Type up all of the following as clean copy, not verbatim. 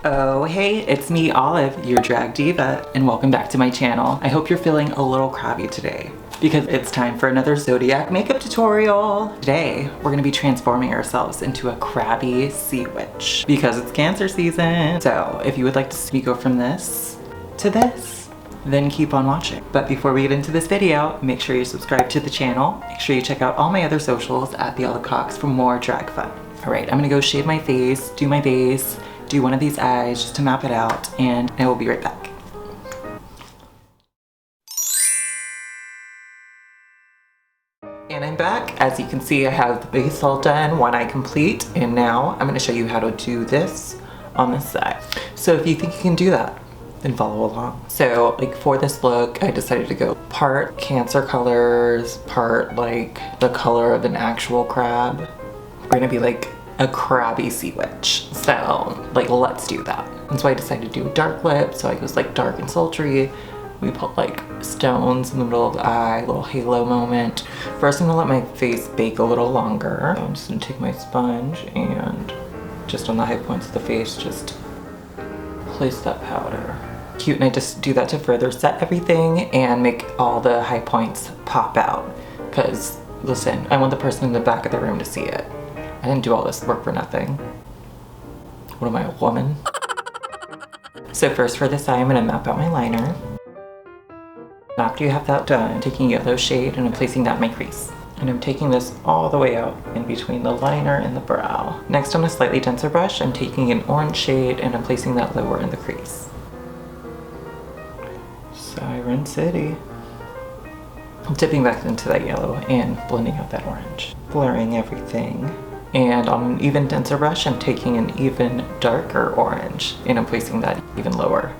Oh, hey, it's me, Olive, your drag diva, and welcome back to my channel. I hope you're feeling a little crabby today because it's time for another Zodiac makeup tutorial. Today, we're gonna be transforming ourselves into a crabby sea witch because it's Cancer season. So if you would like to see me go from this to this, then keep on watching. But before we get into this video, make sure you subscribe to the channel. Make sure you check out all my other socials at the Olive Cox for more drag fun. All right, I'm gonna go shade my face, do my base, do one of these eyes just to map it out, and I will be right back. And I'm back. As you can see, I have the base all done, one eye complete, and now I'm gonna show you how to do this on this side. So if you think you can do that, then follow along. So like for this look, I decided to go part Cancer colors, part like the color of an actual crab. We're gonna be like a crabby sea witch. So like, let's do that. And so I decided to do a dark lip. So I was like dark and sultry. We put like stones in the middle of the eye, a little halo moment. First, I'm gonna let my face bake a little longer. I'm just gonna take my sponge and just on the high points of the face, just place that powder. Cute, and I just do that to further set everything and make all the high points pop out. Cause listen, I want the person in the back of the room to see it. I didn't do all this work for nothing. What am I, a woman? So first for this eye, I'm gonna map out my liner. After you have that done, I'm taking yellow shade and I'm placing that in my crease. And I'm taking this all the way out in between the liner and the brow. Next, on a slightly denser brush, I'm taking an orange shade and I'm placing that lower in the crease. Siren City. I'm dipping back into that yellow and blending out that orange. Blurring everything. And on an even denser brush, I'm taking an even darker orange and I'm placing that even lower.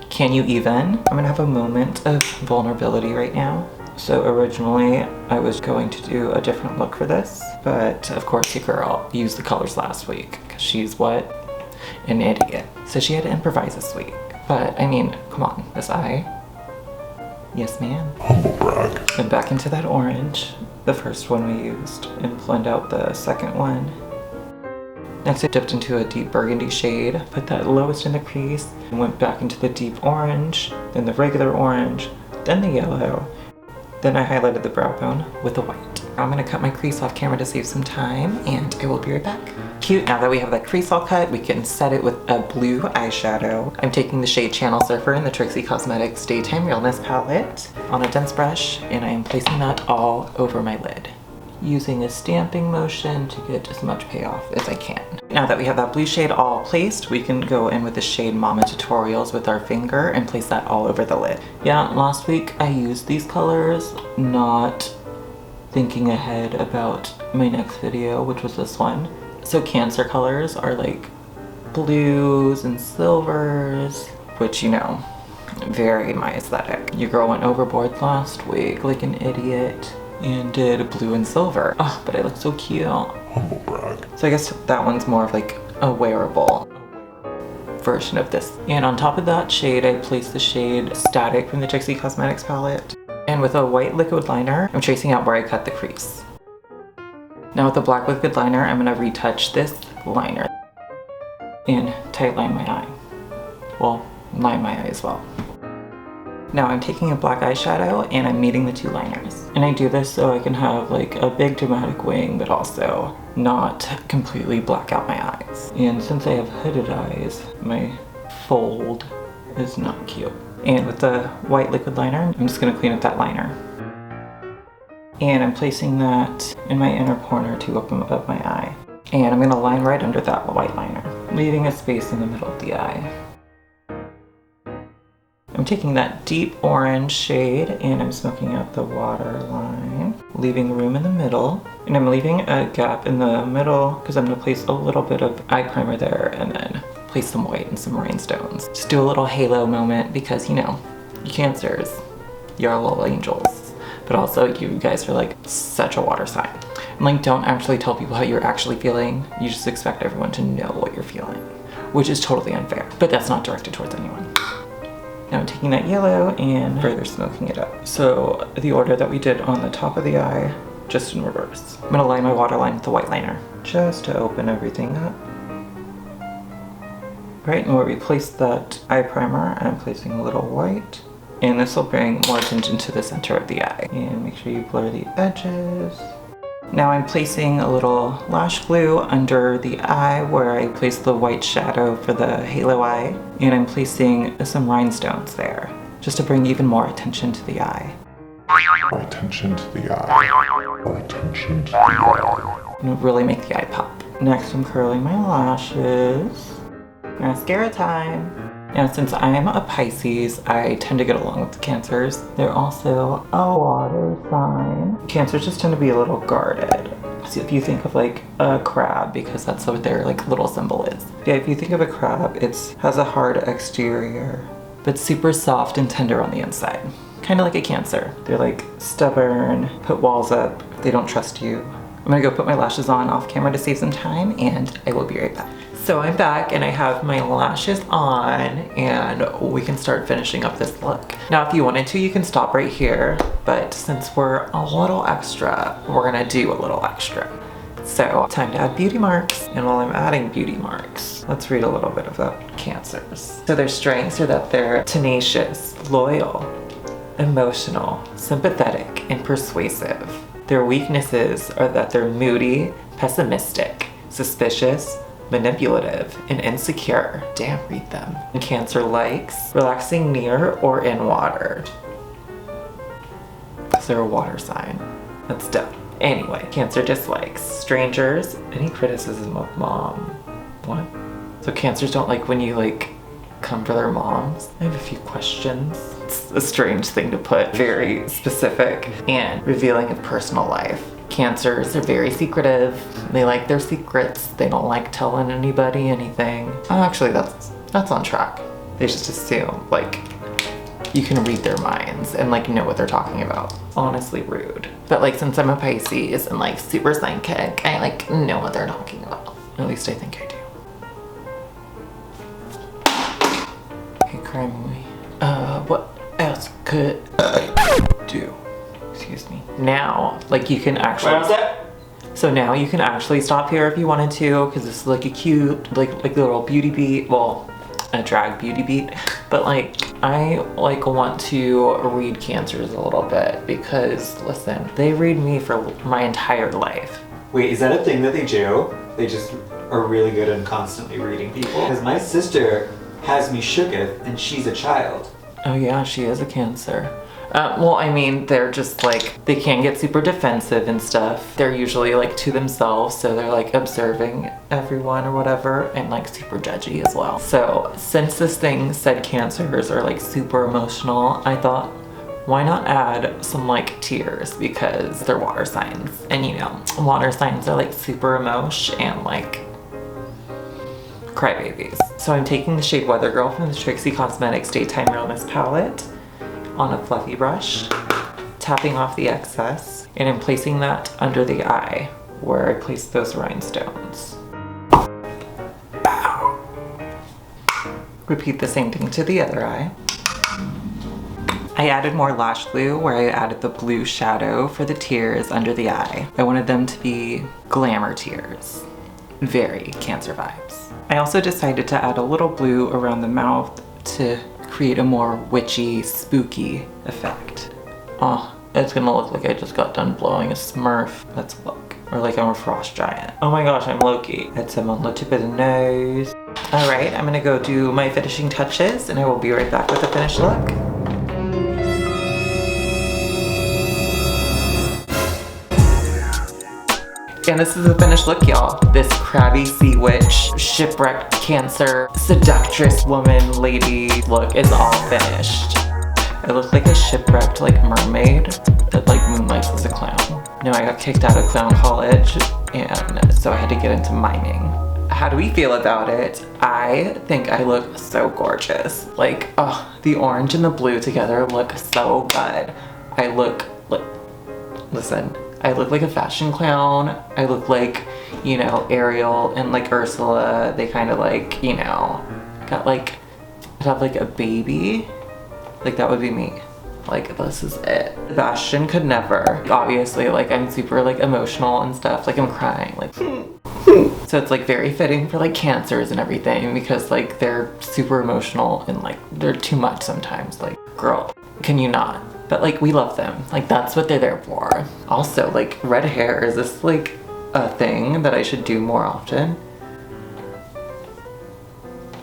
Can you even? I'm gonna have a moment of vulnerability right now. So originally, I was going to do a different look for this, but of course your girl used the colors last week because she's what? An idiot. So she had to improvise this week. But I mean, come on, this eye. Yes, ma'am. Humble brag. And back into that orange, the first one we used, and blend out the second one. Next, I dipped into a deep burgundy shade, put that lowest in the crease, and went back into the deep orange, then the regular orange, then the yellow. Then I highlighted the brow bone with the white. I'm gonna cut my crease off camera to save some time, and I will be right back. Cute, now that we have that crease all cut, we can set it with a blue eyeshadow. I'm taking the shade Channel Surfer in the Trixie Cosmetics Daytime Realness palette on a dense brush, and I am placing that all over my lid, using a stamping motion to get as much payoff as I can. Now that we have that blue shade all placed, we can go in with the shade Mama Tutorials with our finger and place that all over the lid. Yeah, last week I used these colors, not thinking ahead about my next video, which was this one. So Cancer colors are like blues and silvers, which, you know, very my aesthetic. Your girl went overboard last week like an idiot and did blue and silver. Oh, but I look so cute. Humble brag. So I guess that one's more of like a wearable version of this. And on top of that shade, I placed the shade Static from the Trixie Cosmetics palette. And with a white liquid liner, I'm tracing out where I cut the crease. Now with the black liquid liner, I'm gonna retouch this liner and tight line my eye. Well, line my eye as well. Now I'm taking a black eyeshadow and I'm meeting the two liners. And I do this so I can have like a big dramatic wing, but also not completely black out my eyes. And since I have hooded eyes, my fold is not cute. And with the white liquid liner, I'm just gonna clean up that liner. And I'm placing that in my inner corner to open above my eye. And I'm gonna line right under that white liner, leaving a space in the middle of the eye. I'm taking that deep orange shade and I'm smoking out the waterline, leaving room in the middle. And I'm leaving a gap in the middle because I'm gonna place a little bit of eye primer there and then place some white and some rhinestones. Just do a little halo moment because, you know, you Cancers, you're little angels. But also you guys are like such a water sign. And like, don't actually tell people how you're actually feeling. You just expect everyone to know what you're feeling, which is totally unfair, but that's not directed towards anyone. Now I'm taking that yellow and further smoking it up. So the order that we did on the top of the eye, just in reverse. I'm gonna line my waterline with the white liner, just to open everything up. Right, and we'll replace that eye primer. I'm placing a little white. And this will bring more attention to the center of the eye. And make sure you blur the edges. Now I'm placing a little lash glue under the eye where I placed the white shadow for the halo eye. And I'm placing some rhinestones there, just to bring even more attention to the eye. More attention to the eye. More attention to the eye. And really make the eye pop. Next I'm curling my lashes. Mascara time. Now since I'm a Pisces, I tend to get along with the Cancers. They're also a water sign. Cancers just tend to be a little guarded. So if you think of like a crab, because that's what their like little symbol is. Yeah, if you think of a crab, it has a hard exterior, but super soft and tender on the inside. Kind of like a Cancer. They're like stubborn, put walls up, they don't trust you. I'm gonna go put my lashes on off camera to save some time, and I will be right back. So I'm back and I have my lashes on and we can start finishing up this look. Now if you wanted to, you can stop right here, but since we're a little extra, we're gonna do a little extra. So time to add beauty marks. And while I'm adding beauty marks, let's read a little bit about Cancers. So their strengths are that they're tenacious, loyal, emotional, sympathetic, and persuasive. Their weaknesses are that they're moody, pessimistic, suspicious, manipulative, and insecure. Damn, read them. And Cancer likes relaxing near or in water. So they're a water sign. That's dumb. Anyway, Cancer dislikes strangers, any criticism of mom. What? So Cancers don't like when you like come for their moms? I have a few questions. It's a strange thing to put, very specific, and revealing of personal life. Cancers are very secretive. They like their secrets. They don't like telling anybody anything. Oh, actually, that's on track. They just assume like you can read their minds and like know what they're talking about. Honestly rude. But like since I'm a Pisces and like super psychic, I like know what they're talking about. At least I think I do. Okay, crime away. What else could I do? Excuse me. Now, like you can actually. What was that? So now you can actually stop here if you wanted to, because this is like a cute, like a little beauty beat. Well, a drag beauty beat. But like, I like want to read Cancers a little bit because listen, they read me for my entire life. Wait, is that a thing that they do? They just are really good at constantly reading people? Because my sister has me shooketh and she's a child. Oh yeah, she is a Cancer. Well, I mean, they're just like, they can get super defensive and stuff. They're usually like to themselves, so they're like observing everyone or whatever, and like super judgy as well. So since this thing said Cancers are like super emotional, I thought, why not add some like tears, because they're water signs. And you know, water signs are like super emotional and like crybabies. So I'm taking the shade Weather Girl from the Trixie Cosmetics Daytime Realness palette on a fluffy brush, tapping off the excess, and I'm placing that under the eye where I placed those rhinestones. Bow. Repeat the same thing to the other eye. I added more lash glue where I added the blue shadow for the tears under the eye. I wanted them to be glamour tears. Very Cancer vibes. I also decided to add a little blue around the mouth to create a more witchy, spooky effect. Oh, it's gonna look like I just got done blowing a Smurf. Let's look. Or like I'm a frost giant. Oh my gosh, I'm Loki. Add some on the tip of the nose. All right, I'm gonna go do my finishing touches and I will be right back with the finished look. And this is the finished look, y'all. This crabby sea witch, shipwrecked Cancer, seductress woman, lady look is all finished. I look like a shipwrecked like mermaid that like moonlights as a clown. No, I got kicked out of clown college and so I had to get into miming. How do we feel about it? I think I look so gorgeous. Like, oh, the orange and the blue together look so good. I look like, listen, I look like a fashion clown. I look like, you know, Ariel and like Ursula. They kind of like, you know, got like, I'd have like a baby. Like that would be me. Like, this is it. Sebastian could never. Obviously, like, I'm super, like, emotional and stuff. Like, I'm crying, like, so it's, like, very fitting for, like, cancers and everything because, like, they're super emotional and, like, they're too much sometimes. Like, girl, can you not? But, like, we love them. Like, that's what they're there for. Also, like, red hair, is this, like, a thing that I should do more often?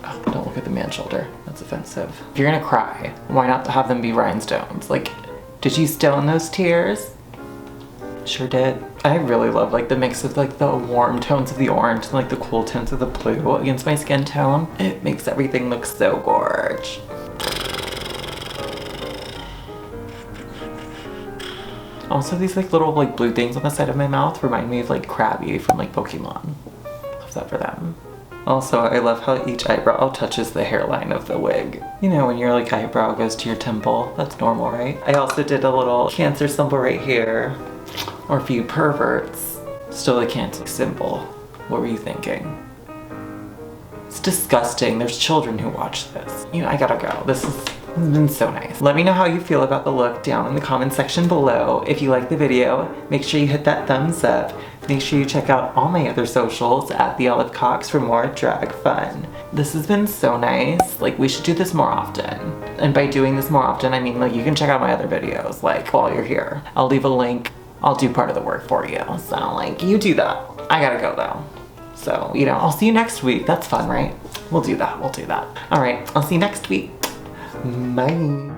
Oh, don't look at the man's shoulder. That's offensive. If you're gonna cry, why not have them be rhinestones? Like, did you stone those tears? Sure did. I really love, like, the mix of, like, the warm tones of the orange and, like, the cool tones of the blue against my skin tone. It makes everything look so gorge. Also, these, like, little, like, blue things on the side of my mouth remind me of, like, Crabby from, like, Pokemon. Love that for them. Also, I love how each eyebrow touches the hairline of the wig. You know, when your, like, eyebrow goes to your temple. That's normal, right? I also did a little Cancer symbol right here. Or for you perverts, still a Cancer symbol. What were you thinking? It's disgusting. There's children who watch this. You know, I gotta go. This has been so nice. Let me know how you feel about the look down in the comment section below. If you liked the video, make sure you hit that thumbs up. Make sure you check out all my other socials at The Olive Cox for more drag fun. This has been so nice. Like, we should do this more often. And by doing this more often, I mean, like, you can check out my other videos, like, while you're here. I'll leave a link. I'll do part of the work for you. So, like, you do that. I gotta go, though. So, you know, I'll see you next week. That's fun, right? We'll do that. We'll do that. All right, I'll see you next week. Bye.